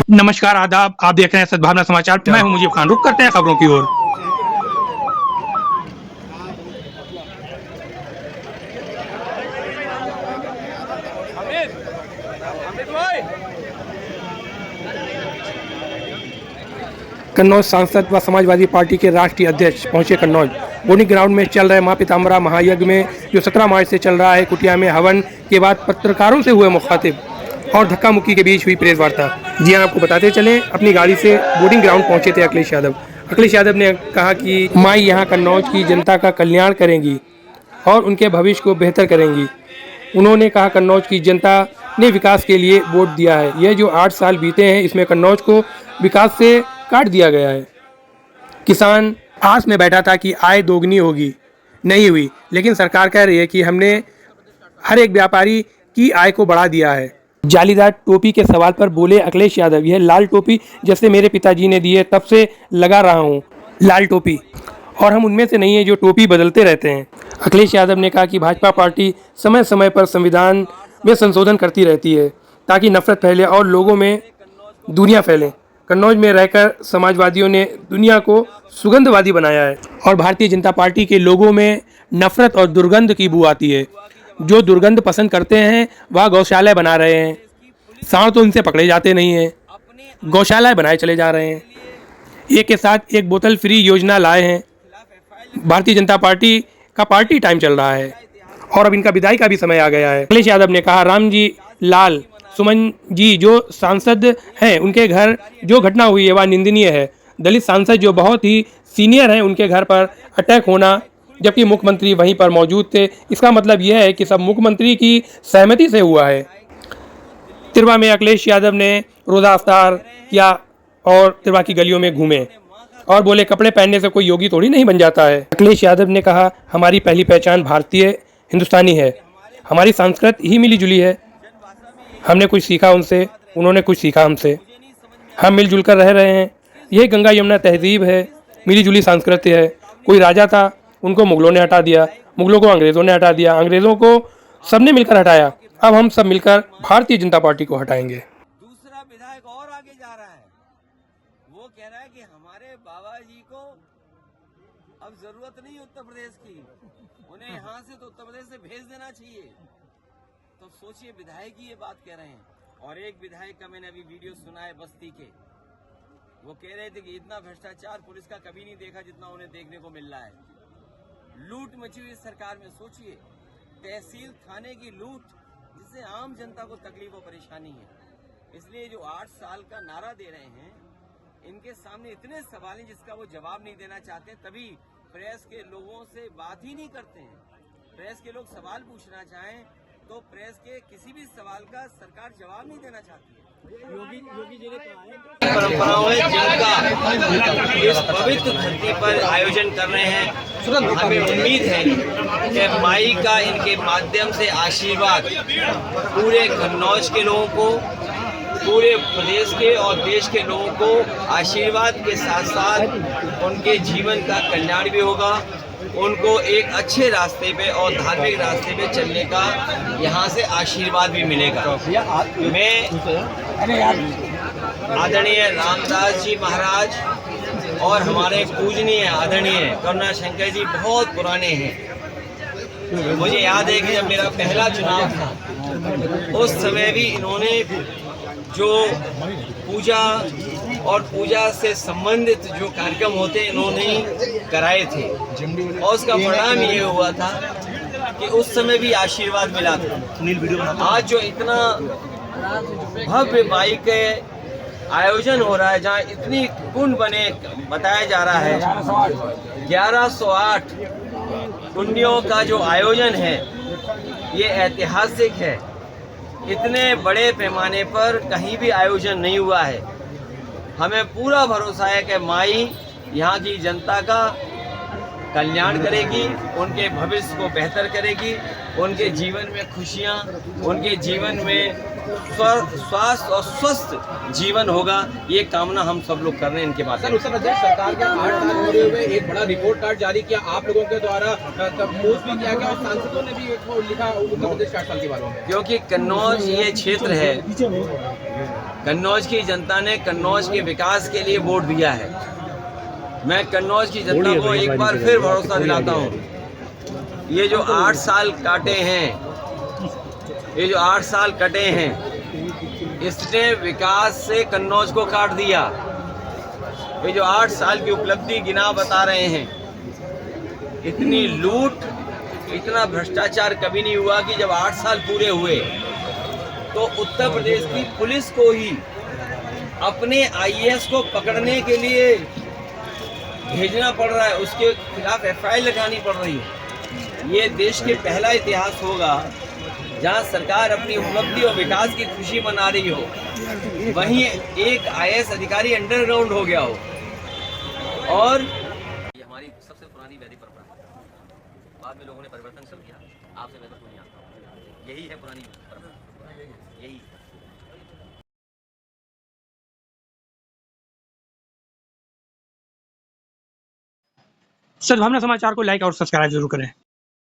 नमस्कार, आदाब। आप देख रहे हैं सद्भावना समाचार। मैं हूं मुजीब खान। रुक करते हैं खबरों की ओर। कन्नौज सांसद व समाजवादी पार्टी के राष्ट्रीय अध्यक्ष पहुंचे कन्नौज। बोर्डिंग ग्राउंड में चल रहे मां पीताम्बरा महायज्ञ में जो 17 मार्च से चल रहा है, कुटिया में हवन के बाद पत्रकारों से हुए मुखातिब और धक्का मुक्की के बीच हुई प्रेस वार्ता। जी हां, आपको बताते चलें, अपनी गाड़ी से बोर्डिंग ग्राउंड पहुंचे थे अखिलेश यादव। अखिलेश यादव ने कहा कि माई यहाँ कन्नौज की जनता का कल्याण करेंगी और उनके भविष्य को बेहतर करेंगी। उन्होंने कहा, कन्नौज की जनता ने विकास के लिए वोट दिया है। यह जो 8 साल बीते हैं, इसमें कन्नौज को विकास से काट दिया गया है। किसान आस में बैठा था कि आय दोगुनी होगी, नहीं हुई, लेकिन सरकार कह रही है कि हमने हर एक व्यापारी की आय को बढ़ा दिया है। जालीदार टोपी के सवाल पर बोले अखिलेश यादव, यह लाल टोपी जैसे मेरे पिताजी ने दी है, तब से लगा रहा हूँ लाल टोपी, और हम उनमें से नहीं है जो टोपी बदलते रहते हैं। अखिलेश यादव ने कहा कि भाजपा पार्टी समय समय पर संविधान में संशोधन करती रहती है ताकि नफरत फैले और लोगों में दूरियां फैलें। कन्नौज में रहकर समाजवादियों ने दुनिया को सुगंधवादी बनाया है और भारतीय जनता पार्टी के लोगों में नफरत और दुर्गंध की बू आती है। जो दुर्गंध पसंद करते हैं वह गौशालाएं बना रहे हैं। सांड तो इनसे पकड़े जाते नहीं हैं, गौशालाएं बनाए चले जा रहे हैं। एक के साथ एक बोतल फ्री योजना लाए हैं। भारतीय जनता पार्टी का पार्टी टाइम चल रहा है और अब इनका विदाई का भी समय आ गया है। अखिलेश यादव ने कहा, राम जी लाल सुमन जी जो सांसद हैं, उनके घर जो घटना हुई है वह निंदनीय है। दलित सांसद जो बहुत ही सीनियर हैं, उनके घर पर अटैक होना, जबकि मुख्यमंत्री वहीं पर मौजूद थे, इसका मतलब यह है कि सब मुख्यमंत्री की सहमति से हुआ है। तिरवा में अखिलेश यादव ने रोज़ा अफ्तार किया और तिरवा की गलियों में घूमे और बोले, कपड़े पहनने से कोई योगी थोड़ी नहीं बन जाता है। अखिलेश यादव ने कहा, हमारी पहली पहचान भारतीय हिंदुस्तानी है, हमारी संस्कृति ही मिली जुली है। हमने कुछ सीखा उनसे, उन्होंने कुछ सीखा हमसे। हम मिलजुल कर रह रहे हैं। यह गंगा यमुना तहजीब है, मिली जुली संस्कृति है। कोई राजा था, उनको मुगलों ने हटा दिया, मुगलों को अंग्रेज़ों ने हटा दिया, अंग्रेज़ों को सबने मिलकर हटाया। अब हम सब मिलकर भारतीय जनता पार्टी को हटाएंगे। दूसरा विधायक और आगे जा रहा है, वो कह रहा है कि हमारे बाबा जी को अब जरूरत नहीं उत्तर प्रदेश की, उन्हें यहाँ से तो उत्तर प्रदेश से भेज देना चाहिए। तो सोचिए, विधायक ही ये बात कह रहे हैं। और एक विधायक का मैंने अभी वीडियो सुना है बस्ती के, वो कह रहे थे कि इतना भ्रष्टाचार पुलिस का कभी नहीं देखा जितना उन्हें देखने को मिल रहा है। लूट मची हुई सरकार में। सोचिए, तहसील थाने की लूट, जिससे आम जनता को तकलीफ और परेशानी है। इसलिए जो 8 साल का नारा दे रहे हैं, इनके सामने इतने सवाल हैं जिसका वो जवाब नहीं देना चाहते, तभी प्रेस के लोगों से बात ही नहीं करते हैं। प्रेस के लोग सवाल पूछना चाहें तो प्रेस के किसी भी सवाल का सरकार जवाब नहीं देना चाहती है। योगी जी ने कहा है, परंपराओं है जिनका इस पवित्र धरती पर आयोजन कर रहे हैं। हमें उम्मीद है कि माई का इनके माध्यम से आशीर्वाद पूरे कन्नौज के लोगों को, पूरे प्रदेश के और देश के लोगों को आशीर्वाद के साथ साथ उनके जीवन का कल्याण भी होगा। उनको एक अच्छे रास्ते पे और धार्मिक रास्ते पे चलने का यहाँ से आशीर्वाद भी मिलेगा। मैं आदरणीय रामदास जी महाराज और हमारे पूजनीय आदरणीय करुणा शंकर जी बहुत पुराने हैं। मुझे याद है कि जब मेरा पहला चुनाव था, उस समय भी इन्होंने जो पूजा और पूजा से संबंधित जो कार्यक्रम होते इन्होंने कराए थे, और उसका परिणाम ये हुआ था कि उस समय भी आशीर्वाद मिला था। आज जो इतना भव्य माई के आयोजन हो रहा है, जहाँ इतनी कुंड बने बताया जा रहा है, 1108 कुंडियों का जो आयोजन है ये ऐतिहासिक है। इतने बड़े पैमाने पर कहीं भी आयोजन नहीं हुआ है। हमें पूरा भरोसा है कि माई यहाँ की जनता का कल्याण करेगी, उनके भविष्य को बेहतर करेगी, उनके जीवन में खुशियाँ, उनके जीवन में स्वास्थ्य और स्वस्थ जीवन होगा, ये कामना हम सब लोग कर रहे हैं इनके बाद। सर, उत्तर प्रदेश सरकार के 8 साल पूरे हुए, एक बड़ा रिपोर्ट कार्ड जारी किया आप लोगों के द्वारा, पोस्ट भी किया गया और सांसदों ने भी लिखा उत्तर प्रदेश के 8 साल के बारे में। क्योंकि कन्नौज ये क्षेत्र है, कन्नौज की जनता ने कन्नौज के विकास के लिए वोट दिया है। मैं कन्नौज की जनता को एक बार फिर भरोसा दिलाता हूँ, ये जो 8 साल काटे हैं, ये जो 8 साल कटे हैं, इसने विकास से कन्नौज को काट दिया। ये जो 8 साल की उपलब्धि गिना बता रहे हैं, इतनी लूट, इतना भ्रष्टाचार कभी नहीं हुआ कि जब 8 साल पूरे हुए तो उत्तर प्रदेश की पुलिस को ही अपने आईएएस को पकड़ने के लिए भेजना पड़ रहा है, उसके खिलाफ एफआईआर लगानी पड़ रही है। ये देश के पहला इतिहास होगा जहां सरकार अपनी उपलब्धि और विकास की खुशी मना रही हो, वहीं एक आईएएस अधिकारी अंडरग्राउंड हो गया हो। और ये हमारी सबसे पुरानी वैदिक परंपरा है, बाद में लोगों ने परिवर्तन कर दिया, आपसे बेहतर कोई नहीं आता, यही है पुरानी परंपरा, यही। सद्भावना समाचार को लाइक और सब्सक्राइब जरूर करें।